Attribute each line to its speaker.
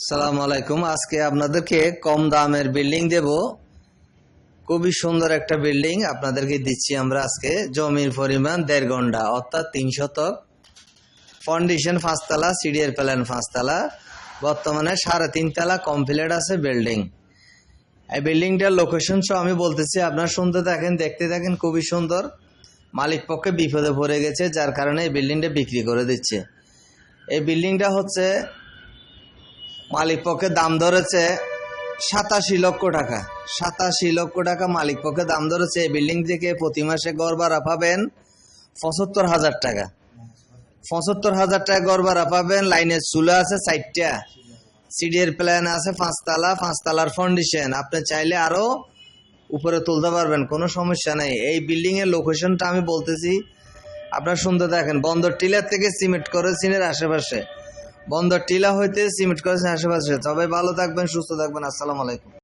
Speaker 1: সালাম আলাইকুম। আজকে আপনাদেরকে কম দামের বিল্ডিং দেব। খুবই সুন্দর একটা বিল্ডিং আপনাদেরকে দিচ্ছি আমরা আজকে। জমির পরিমাণ 1.5 ঘন্টা অর্থাৎ 3 শতক। ফাউন্ডেশন 5 তলা, সিডিএর প্ল্যান 5 তলা, বর্তমানে 3.5 তলা কমপ্লিট আছে বিল্ডিং। এই বিল্ডিংটার লোকেশন সহ আমি বলতেছি, আপনারা শুনতে থাকেন, দেখতে থাকেন। খুবই সুন্দর। মালিক পক্ষে বিপদে পড়ে গেছে, যার কারণে এই বিল্ডিংটা বিক্রি করে দিচ্ছে। এই বিল্ডিংটা হচ্ছে মালিক পক্ষে দাম ধরেছে 87 লক্ষ টাকা। 87 লক্ষ টাকা মালিক পক্ষে দাম ধরেছে। এই বিল্ডিং থেকে প্রতি মাসে গড় ভাড়া পাবেন 75,000 টাকা। 75,000 টাকা গড় ভাড়া পাবেন। লাইনের চুলা আছে 4টা, সিডিএর প্ল্যান আছে 5 তলা, 5 তলার ফাউন্ডেশন। আপনি চাইলে আরো উপরে তুলতে পারবেন, কোনো সমস্যা নেই। এই বিল্ডিং এর লোকেশনটা আমি বলতেছি, আপনারা শুনতে থাকেন। বন্দর টিলা থেকে সিমেন্ট করেছিনের আশেপাশে, বন্দর টিলা হইতে সিমেন্ট করেছেন আশেপাশে। সবাই ভালো থাকবেন, সুস্থ থাকবেন। আসসালামু আলাইকুম।